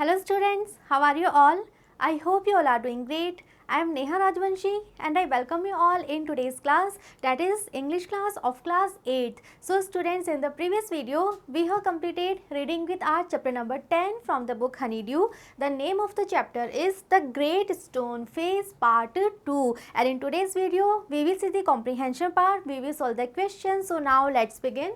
Hello students, how are you all? I hope you all are doing great. I am Neha Rajvanshi and I welcome you all in today's class, that is English class of class 8th. So students, in the previous video we have completed reading with our chapter number 10 from the book Honeydew. The name of the chapter is The Great Stone Face Part 2, and in today's video we will see the comprehension part, we will solve the question. So now let's begin.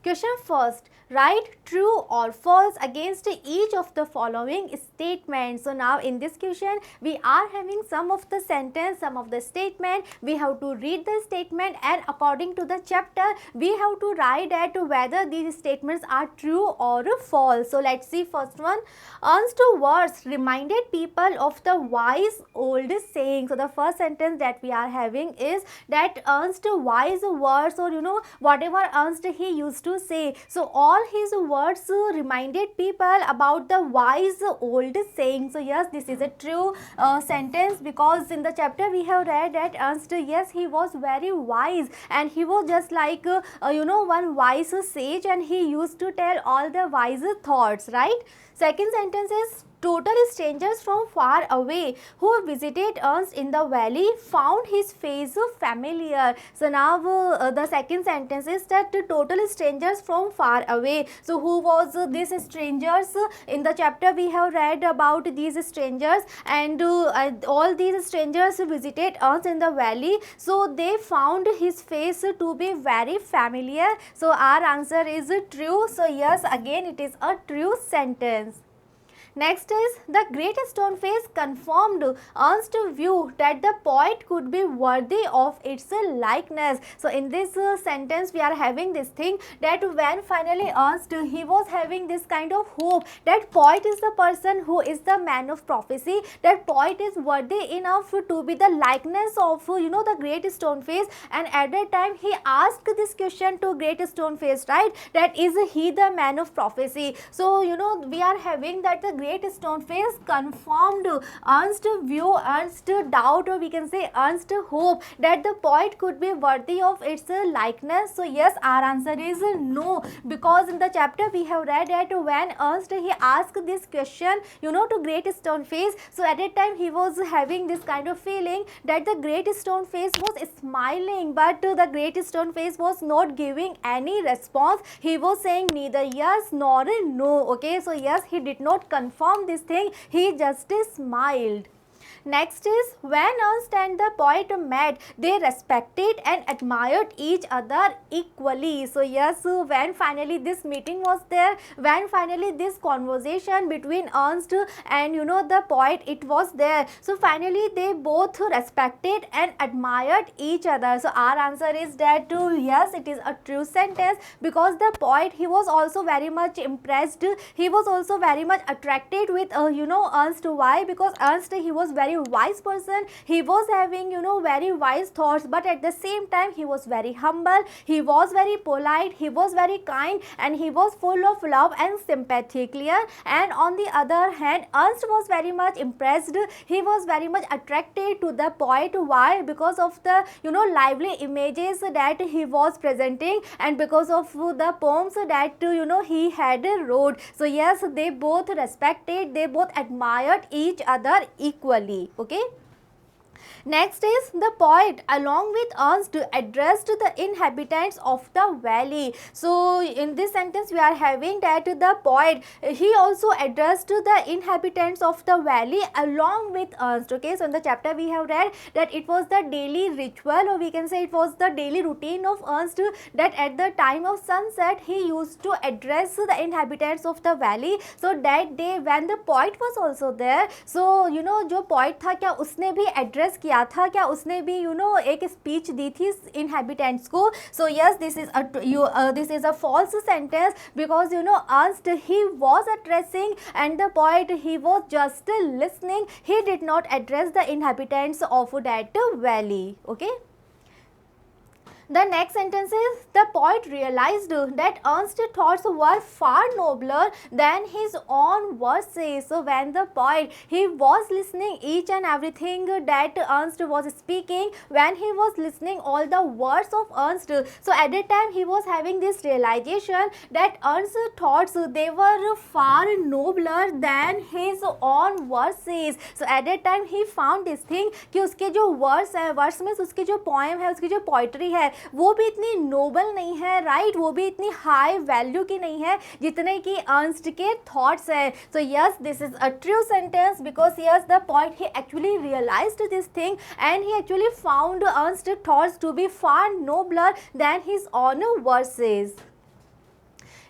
Question first, write true or false against each of the following statements. So now in this question we are having some of the sentence, some of the statement. We have to read the statement and according to the chapter we have to write at whether these statements are true or false. So let's see first one. Ernst Words reminded people of the wise old saying. So the first sentence that we are having is that Ernst wise words, or whatever Ernst he used to say. So all his words reminded people about the wise old saying. So yes, this is a true sentence, because in the chapter we have read that Ernst, yes, he was very wise and he was just like one wise sage, and he used to tell all the wise thoughts, right? Second sentence is total strangers from far away who visited Ernst in the valley found his face familiar. So now the second sentence is that total strangers from far away. So who was these strangers? In the chapter we have read about these strangers, and all these strangers visited Ernst in the valley, so they found his face to be very familiar. So our answer is true. So yes, again it is a true sentence. Next is the great stone face confirmed Ernst's view that the poet could be worthy of its likeness. So in this sentence we are having this thing that when finally Ernst he was having this kind of hope that poet is the person who is the man of prophecy, that poet is worthy enough to be the likeness of the great stone face, and at that time he asked this question to great stone face, right, that is he the man of prophecy. So we are having that the great stone face confirmed Ernst's view, Ernst's doubt, or we can say Ernst's hope that the poet could be worthy of its likeness. So yes, our answer is no, because in the chapter we have read that when Ernst he asked this question to great stone face, so at that time he was having this kind of feeling that the great stone face was smiling, but the great stone face was not giving any response. He was saying neither yes nor no. Okay, so yes, he did not confirm this thing, he just smiled. Next is when Ernst and the poet met, they respected and admired each other equally. So yes, when finally this meeting was there, when finally this conversation between Ernst and the poet, it was there, so finally they both respected and admired each other. So our answer is that yes, it is a true sentence, because the poet he was also very much impressed, he was also very much attracted with Ernst. Why? Because Ernst he was very wise person, he was having very wise thoughts, but at the same time he was very humble, he was very polite, he was very kind, and he was full of love and sympathy. Clear? And on the other hand, Ernst was very much impressed, he was very much attracted to the poet. Why? Because of the lively images that he was presenting, and because of the poems that he had wrote. So yes, they both respected, they both admired each other equally. Okay. Next is the poet along with Ernst addressed the inhabitants of the valley. So in this sentence we are having that the poet he also addressed the inhabitants of the valley along with Ernst. Okay, so in the chapter we have read that it was the daily ritual, or we can say it was the daily routine of Ernst, that at the time of sunset he used to address the inhabitants of the valley. So that day when the poet was also there, so जो poet था क्या उसने भी address किया था, क्या उसने भी एक स्पीच दी थी inhabitants को. So yes, this is a false sentence, because Ernst he was addressing and the poet he was just listening, he did not address the inhabitants of that valley. Okay. The next sentence is, the poet realized that Ernst's thoughts were far nobler than his own verses. So when the poet, he was listening each and everything that Ernst was speaking, when he was listening all the words of Ernst, so at that time he was having this realization that Ernst's thoughts, they were far nobler than his own verses. So at that time he found this thing कि उसके जो words है, words में उसके जो poem है, उसकी जो पोइट्री है, वो भी इतनी नोबल नहीं है, राइट, वो भी इतनी हाई वैल्यू की नहीं है जितने कि अर्न्स्ट के थॉट्स है. So yes, this is a true sentence because yes, the point he actually realized this thing and he actually found Ernst thoughts to be far nobler than his own verses.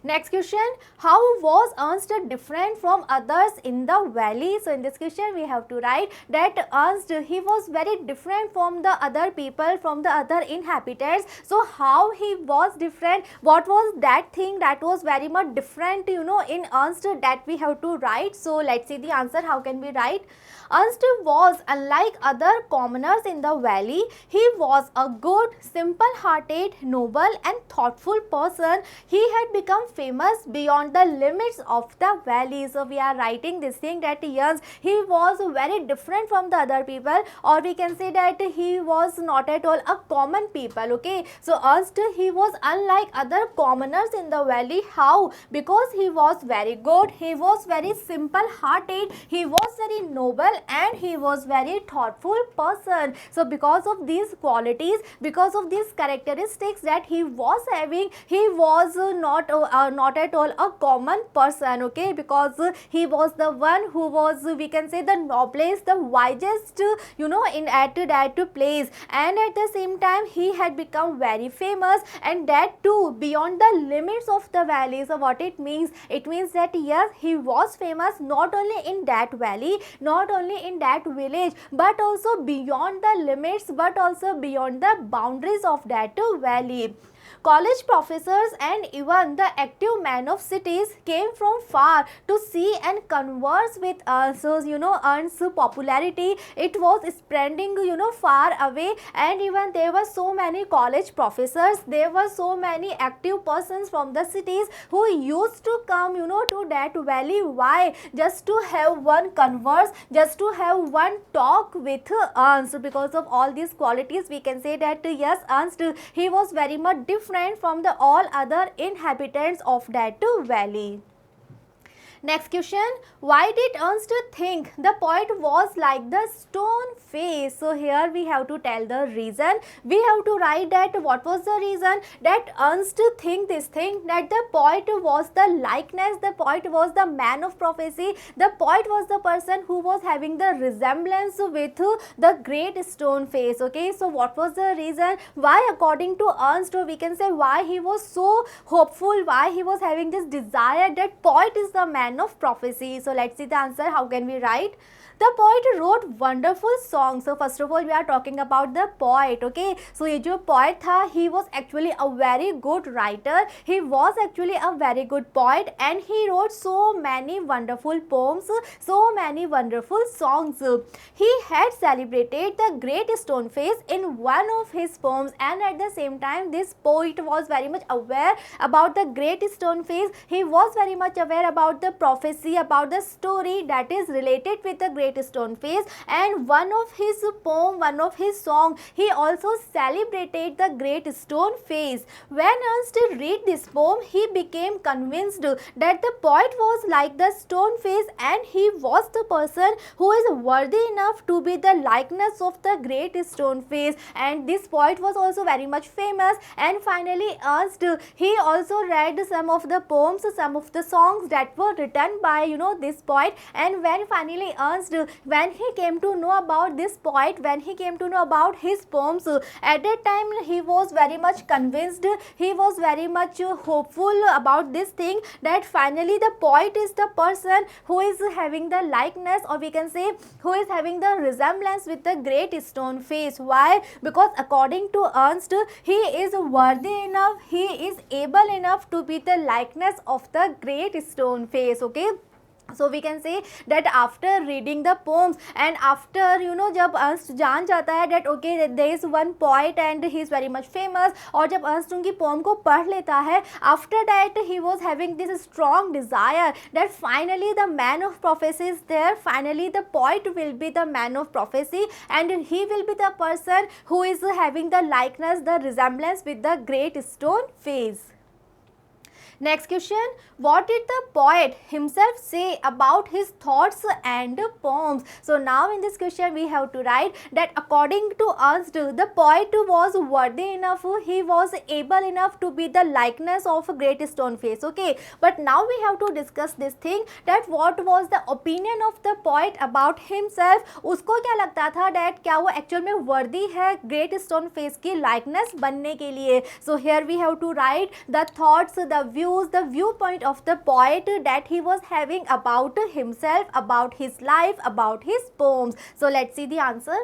Next question, how was Ernst different from others in the valley? So in this question we have to write that Ernst, he was very different from the other people, from the other inhabitants. So how he was different, what was that thing that was very much different, you know, in Ernst, that we have to write. So let's see the answer. How can we write? Ernst was unlike other commoners in the valley. He was a good, simple-hearted, noble and thoughtful person. He had become famous beyond the limits of the valley. So we are writing this thing that yes, he was very different from the other people, or we can say that he was not at all a common people. Okay, so Ernst, he was unlike other commoners in the valley. How? Because he was very good, he was very simple-hearted, he was very noble and he was very thoughtful person. So because of these qualities, because of these characteristics that he was having, he was not at all a common person. Okay, because he was the one who was, we can say, the noblest, the wisest, you know, in at that place, and at the same time he had become very famous, and that too beyond the limits of the valley. So what it means? It means that yes, he was famous not only in that valley, not only in that village, but also beyond the limits, but also beyond the boundaries of that valley. College professors and even the active men of cities came from far to see and converse with us. So you know, Ernst's popularity, it was spreading, you know, far away, and even there were so many college professors, there were so many active persons from the cities who used to come, you know, to that valley. Why? Just to have one converse, just to have one talk with Ernst. Because of all these qualities, we can say that yes, Ernst, he was very much different from the all other inhabitants of that valley. Next question, why did Ernst think the poet was like the stone face? So here we have to tell the reason. We have to write that what was the reason that Ernst think this thing, that the poet was the likeness, the poet was the man of prophecy, the poet was the person who was having the resemblance with the great stone face. Okay, so what was the reason? Why according to Ernst, we can say why he was so hopeful, why he was having this desire that poet is the man of prophecy. So let's see the answer. How can we write? The poet wrote wonderful songs. So first of all we are talking about the poet. Okay, so ये जो poet था, he was actually a very good writer, he was actually a very good poet, and he wrote so many wonderful poems, so many wonderful songs. He had celebrated the great stone face in one of his poems, and at the same time this poet was very much aware about the great stone face. He was very much aware about the prophecy, about the story that is related with the great stone face, and one of his poem, one of his song, he also celebrated the great stone face. When Ernst read this poem, he became convinced that the poet was like the stone face, and he was the person who is worthy enough to be the likeness of the great stone face. And this poet was also very much famous, and finally Ernst, he also read some of the poems, some of the songs that were written by, you know, this poet. And when finally Ernst, when he came to know about this poet, when he came to know about his poems, at that time he was very much convinced, he was very much hopeful about this thing, that finally the poet is the person who is having the likeness, or we can say who is having the resemblance with the great stone face. Why? Because according to Ernst, he is worthy enough, he is able enough to be the likeness of the great stone face. Okay, So we can say that after reading the poems and after जब अंश जान जाता है that okay there is one poet and he is very much famous, और जब अंश उनकी pome को पढ़ लेता है, after that he was having this strong desire that finally the man of prophecy is there, finally the poet will be the man of prophecy and he will be the person who is having the likeness, the resemblance with the great stone face. Next question, what did the poet himself say about his thoughts and poems? So now in this question we have to write that according to Ernst, the poet was worthy enough, he was able enough to be the likeness of a great stone face. Okay, but now we have to discuss this thing that what was the opinion of the poet about himself. उसको क्या लगता था that क्या वो actual में worthy है great stone face की likeness बनने के लिए. So here we have to write the thoughts, the views, the viewpoint of the poet that he was having about himself, about his life, about his poems. So let's see the answer.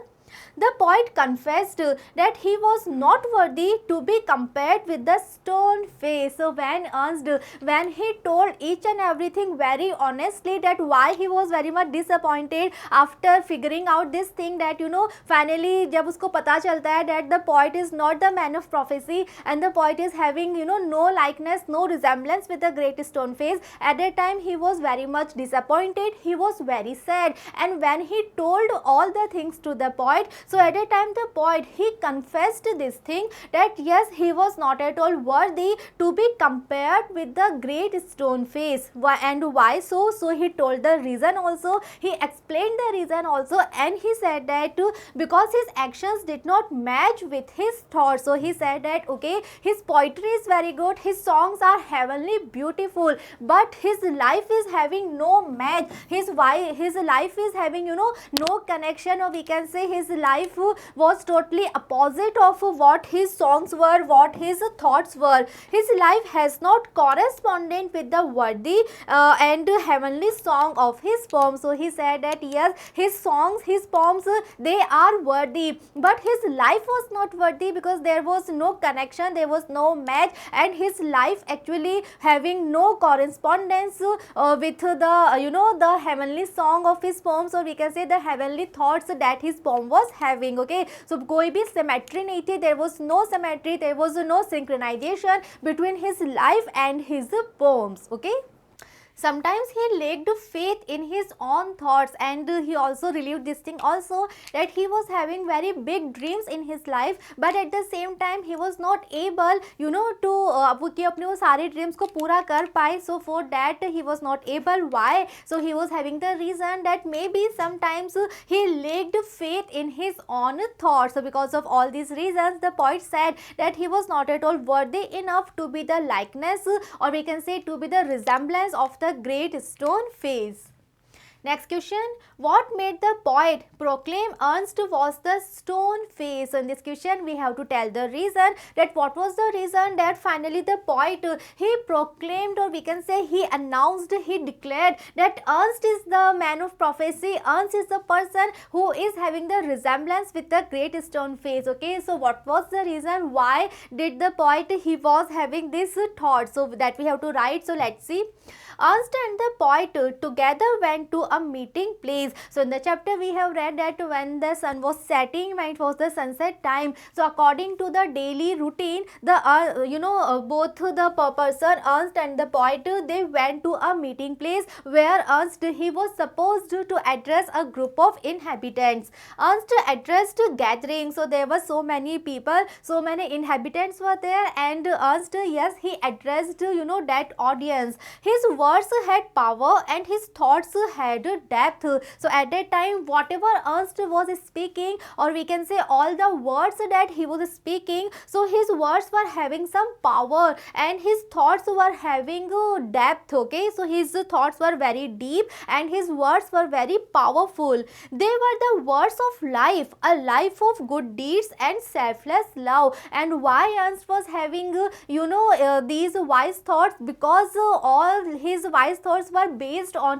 The poet confessed that he was not worthy to be compared with the stone face. So when he told each and everything very honestly that why he was very much disappointed after figuring out this thing that finally जब उसको पता चलता है that the poet is not the man of prophecy and the poet is having no likeness, no resemblance with the great stone face, at that time he was very much disappointed, he was very sad, and when he told all the things to the poet, so at that time the poet he confessed this thing that yes he was not at all worthy to be compared with the great stone face. And why so? So he told the reason also, he explained the reason also, and he said that because his actions did not match with his thoughts. So he said that okay, his poetry is very good, his songs are heavenly beautiful, but his life is having no match, his life is having no connection, or we can say his life was totally opposite of what his songs were, what his thoughts were. His life has not corresponded with the worthy and heavenly song of his poems. So he said that yes, his songs, his poems, they are worthy, but his life was not worthy because there was no connection, there was no match, and his life actually having no correspondence with the the heavenly song of his poems, or we can say the heavenly thoughts that his poem was having. Okay, so कोई भी symmetry नहीं थी, there was no symmetry, there was no synchronization between his life and his poems. Okay, sometimes he lacked faith in his own thoughts, and he also relieved this thing also that he was having very big dreams in his life, but at the same time he was not able to कि अपने वो सारे dreams को पूरा कर पाए. So for that he was not able. Why? So he was having the reason that maybe sometimes he lacked faith in his own thoughts. So because of all these reasons the poet said that he was not at all worthy enough to be the likeness, or we can say to be the resemblance of the great stone face. Next question, what made the poet proclaim Ernst was the stone face? So in this question we have to tell the reason, that what was the reason that finally the poet he proclaimed, or we can say he announced, he declared that Ernst is the man of prophecy, Ernst is the person who is having the resemblance with the great stone face. Okay, so what was the reason, why did the poet he was having this thought? So that we have to write. So let's see. Ernst and the poet together went to a meeting place. So in the chapter we have read that when the sun was setting, when it was the sunset time, so according to the daily routine, the both the person Ernst and the poet they went to a meeting place where Ernst he was supposed to address a group of inhabitants. Ernst addressed gathering, so there were so many people, so many inhabitants were there, and Ernst, yes, he addressed that audience. His words had power and his thoughts had depth. So at that time whatever Ernst was speaking, or we can say all the words that he was speaking, so his words were having some power and his thoughts were having depth. Okay, so his thoughts were very deep and his words were very powerful. They were the words of life, a life of good deeds and selfless love. And why Ernst was having these wise thoughts? Because all his wise thoughts were based on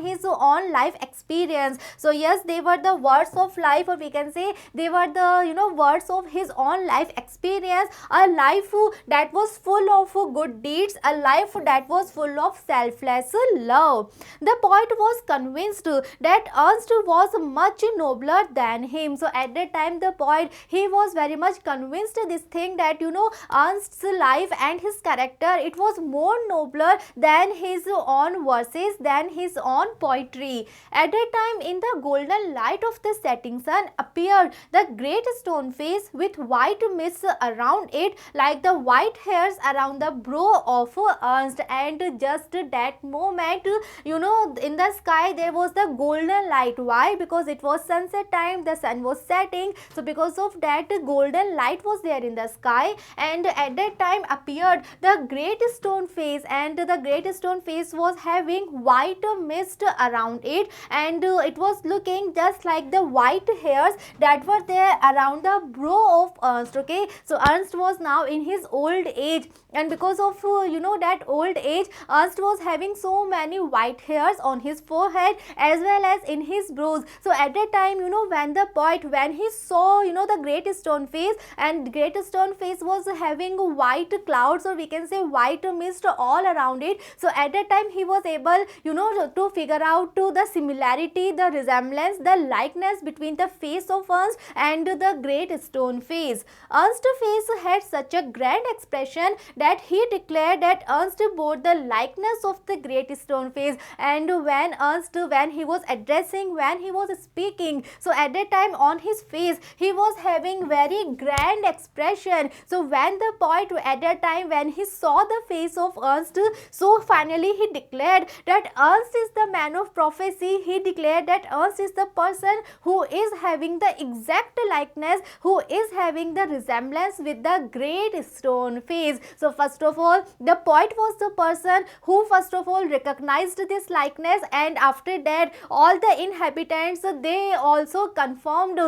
his own life experience. So yes, they were the words of life, or we can say they were the words of his own life experience, a life that was full of good deeds, a life that was full of selfless love. The poet was convinced that Ernst was much nobler than him. So at that time the poet, he was very much convinced this thing that Ernst's life and his character, it was more nobler than his own verses, than his own poetry. At that time, in the golden light of the setting sun appeared the great stone face with white mist around it, like the white hairs around the brow of Ernst. And just that moment, in the sky there was the golden light. Why? Because it was sunset time, the sun was setting, so because of that golden light was there in the sky. And at that time appeared the great stone face, and the great stone face was having white mist around it, and it was looking just like the white hairs that were there around the brow of Ernst. Okay, so Ernst was now in his old age, and because of that old age, Ernst was having so many white hairs on his forehead as well as in his brows. So at that time, when the poet, when he saw the great stone face, and great stone face was having white clouds, or we can say white mist all around it, so at that time he was able to figure out the similarity, the resemblance, the likeness between the face of Ernst and the great stone face. Ernst's face had such a grand expression that he declared that Ernst bore the likeness of the great stone face. And when Ernst, when he was addressing, when he was speaking, so at that time on his face he was having very grand expression. So when the poet, at that time when he saw the face of Ernst, so finally he declared that Ernst is the man of prophecy. He declared that Ernst is the person who is having the exact likeness, who is having the resemblance with the great stone face. So first of all, the poet was the person who first of all recognized this likeness, and after that all the inhabitants, they also confirmed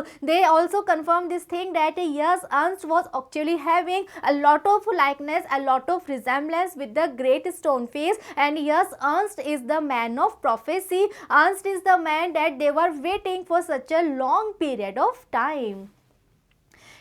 this thing that yes, Ernst was actually having a lot of likeness, a lot of resemblance with the great stone face. And yes, Ernst is the man of prophecy. Ernst is the man that they were waiting for such a long period of time.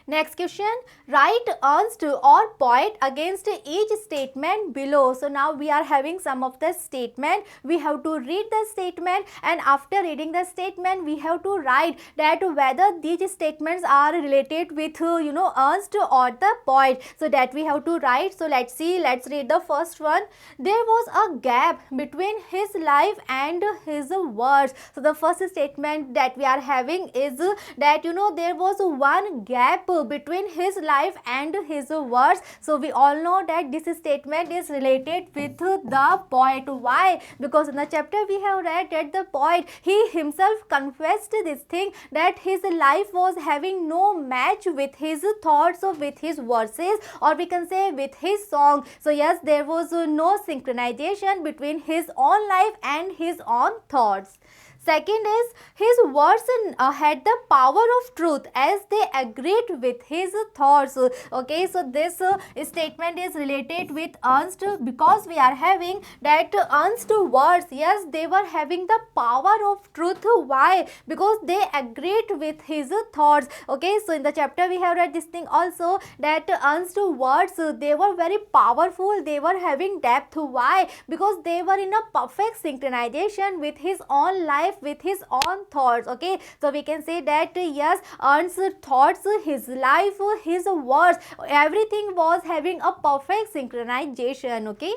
Next question, write Ernst or poet against each statement below. So now we are having some of the statement. We have to read the statement, and after reading the statement we have to write that whether these statements are related with Ernst or the poet. So that we have to write. So let's see, let's read the first one. There was a gap between his life and his words. So the first statement that we are having is that there was one gap between his life and his words. So we all know that this statement is related with the poet. Why? Because in the chapter we have read that the poet, he himself confessed this thing, that his life was having no match with his thoughts or with his verses, or we can say with his song. So yes, there was no synchronization between his own life and his own thoughts. Second is, his words had the power of truth as they agreed with his thoughts. Okay, so this statement is related with Ernst, because we are having that Ernst words, yes, they were having the power of truth. Why? Because they agreed with his thoughts. Okay, so in the chapter we have read this thing also, that Ernst words, they were very powerful, they were having depth. Why? Because they were in a perfect synchronization with his own life, with his own thoughts. Okay, so we can say that yes, Ernst's thoughts, his life, his words, everything was having a perfect synchronization. Okay.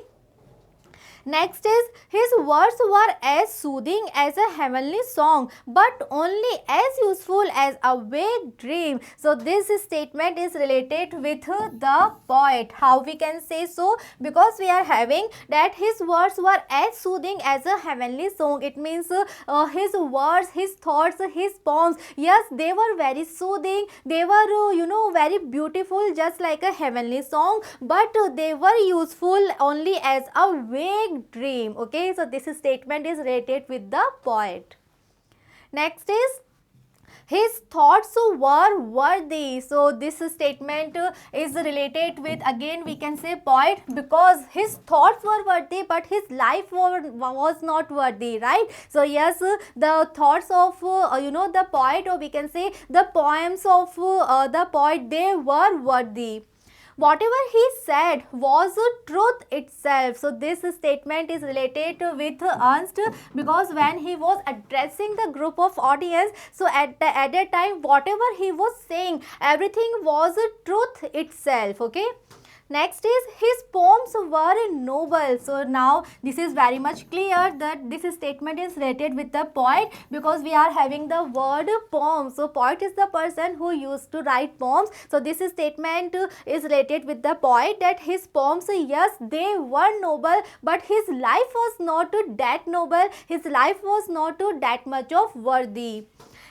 Next is, his words were as soothing as a heavenly song, but only as useful as a vague dream. So this statement is related with the poet. How we can say so? Because we are having that his words were as soothing as a heavenly song. It means his words, his thoughts, his poems, yes, they were very soothing, they were very beautiful, just like a heavenly song, but they were useful only as a vague dream. Okay, so this statement is related with the poet. Next is, his thoughts were worthy. So this statement is related with, again we can say, poet, because his thoughts were worthy but his life was not worthy, right? So yes, the thoughts of the poet, or we can say the poems of the poet, they were worthy. Whatever he said was truth itself. So this statement is related with Ernst, because when he was addressing the group of audience, so at that time whatever he was saying, everything was truth itself. Okay. Next is, his poems were noble. So now this is very much clear that this statement is related with the poet, because we are having the word poem. So poet is the person who used to write poems. So this statement is related with the poet, that his poems, yes, they were noble, but his life was not that noble. His life was not that much of worthy.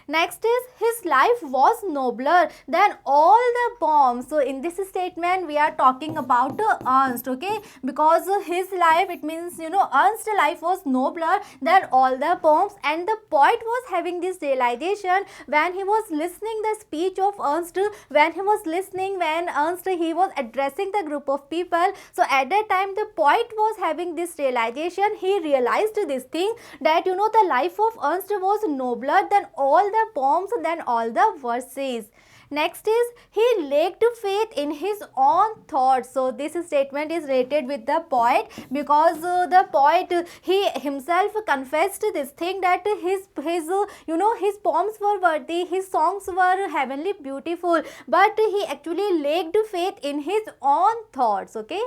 Next is, his life was nobler than all the poems. So in this statement we are talking about Ernst, okay, because his life, it means Ernst's life was nobler than all the poems, and the poet was having this realization when he was listening the speech of Ernst, when Ernst he was addressing the group of people. So at that time the poet was having this realization. He realized this thing, that the life of Ernst was nobler than all the poems, than all the verses. Next is, he lacked faith in his own thoughts. So this statement is related with the poet, because the poet, he himself confessed this thing, that his poems were worthy, his songs were heavenly beautiful, but he actually lacked faith in his own thoughts. Okay.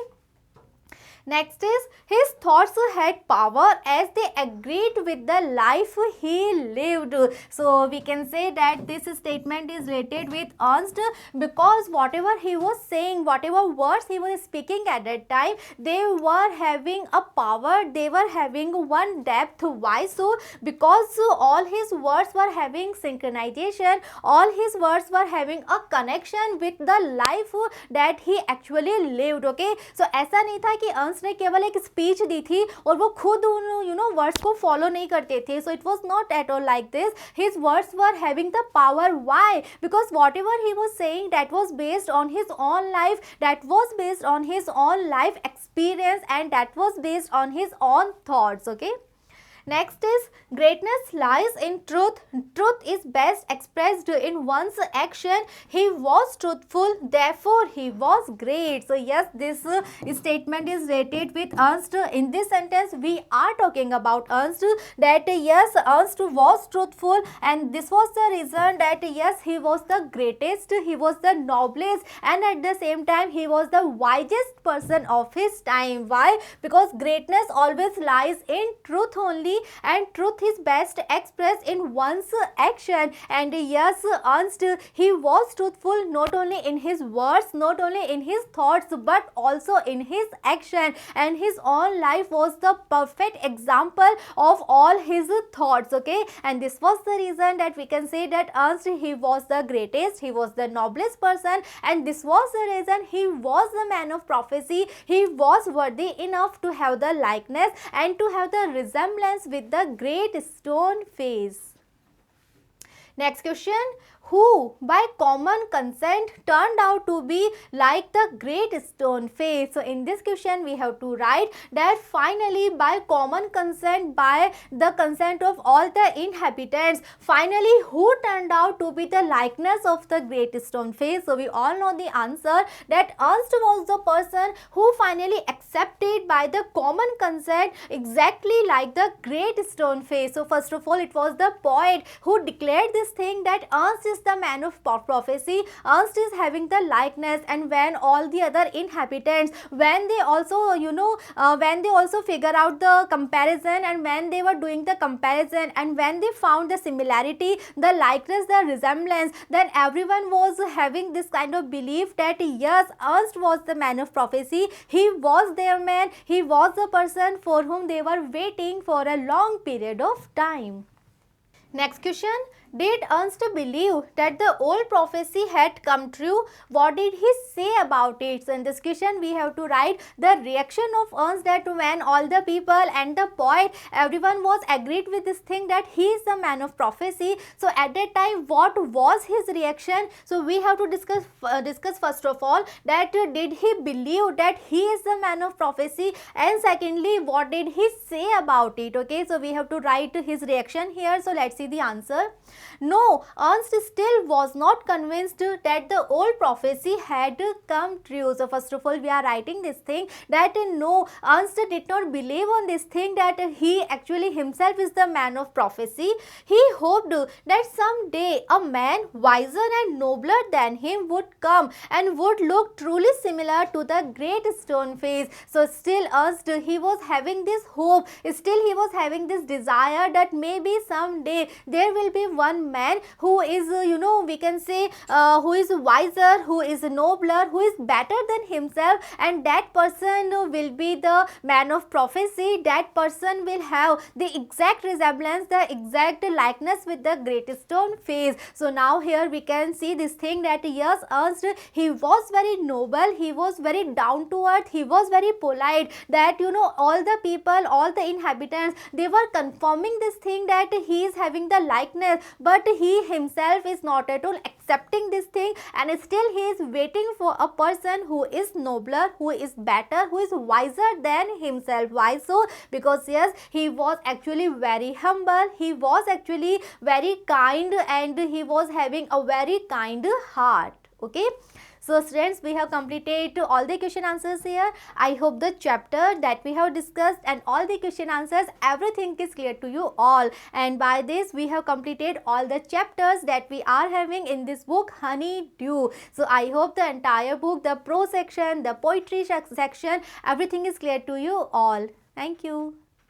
Next is, his thoughts had power as they agreed with the life he lived. So we can say that this statement is related with Ernst, because whatever he was saying, whatever words he was speaking at that time, they were having a power, they were having one depth. Why so? Because all his words were having synchronization, all his words were having a connection with the life that he actually lived. Okay, so ऐसा नहीं था कि Ernst ने केवल एक speech दी थी और वो खुद उन वर्ड्स को फॉलो नहीं करते थे. So it was not at all like this. His words were having the power. Why? Because what ever he was saying, that was based on his own life, that was based on his own life experience, and that was based on his own thoughts. Okay. Next is, greatness lies in truth. Truth is best expressed in one's action. He was truthful, therefore he was great. So yes, this statement is related with Ernst. In this sentence we are talking about Ernst, that yes, Ernst was truthful, and this was the reason that yes, he was the greatest, he was the noblest, and at the same time he was the wisest person of his time. Why? Because greatness always lies in truth only, and truth is best expressed in one's action. And yes, Ernst, he was truthful not only in his words, not only in his thoughts, but also in his action, and his own life was the perfect example of all his thoughts. Okay, and this was the reason that we can say that Ernst, he was the greatest, he was the noblest person, and this was the reason he was the man of prophecy. He was worthy enough to have the likeness and to have the resemblance with the great stone face. Next question. Who by common consent turned out to be like the great stone face? So in this question we have to write that finally by common consent, by the consent of all the inhabitants, finally who turned out to be the likeness of the great stone face? So we all know the answer, that Ernst was the person who finally accepted by the common consent exactly like the great stone face. So first of all, it was the poet who declared this thing, that Ernst is the man of prophecy, Ernst is having the likeness. And when all the other inhabitants, when they also when they also figure out the comparison, and when they were doing the comparison, and when they found the similarity, the likeness, the resemblance, then everyone was having this kind of belief that yes, Ernst was the man of prophecy, he was their man, he was the person for whom they were waiting for a long period of time. Next question. Did Ernst believe that the old prophecy had come true? What did he say about it? So in this question we have to write the reaction of Ernst, that when all the people and the poet, everyone was agreed with this thing that he is the man of prophecy. So at that time what was his reaction? So we have to discuss first of all that did he believe that he is the man of prophecy, and secondly what did he say about it. Okay, so we have to write his reaction here. So let's see the answer. No, Ernst still was not convinced that the old prophecy had come true. So first of all we are writing this thing that no, Ernst did not believe on this thing that he actually himself is the man of prophecy. He hoped that someday a man wiser and nobler than him would come and would look truly similar to the great stone face. So still Ernst, he was having this hope, still he was having this desire that maybe someday there will be one man who is we can say who is wiser, who is nobler, who is better than himself, and that person will be the man of prophecy. That person will have the exact resemblance, the exact likeness with the great stone face. So now here we can see this thing that yes, Ernst, he was very noble, he was very down to earth, he was very polite, that all the people, all the inhabitants, they were confirming this thing that he is having the likeness, but he himself is not at all accepting this thing, and still he is waiting for a person who is nobler, who is better, who is wiser than himself. Why so? Because yes, he was actually very humble, he was actually very kind, and he was having a very kind heart. Okay, so students, we have completed all the question answers here. I hope the chapter that we have discussed and all the question answers, everything is clear to you all, and by this we have completed all the chapters that we are having in this book Honey Dew. So I hope the entire book, the prose section, the poetry section, everything is clear to you all. Thank you.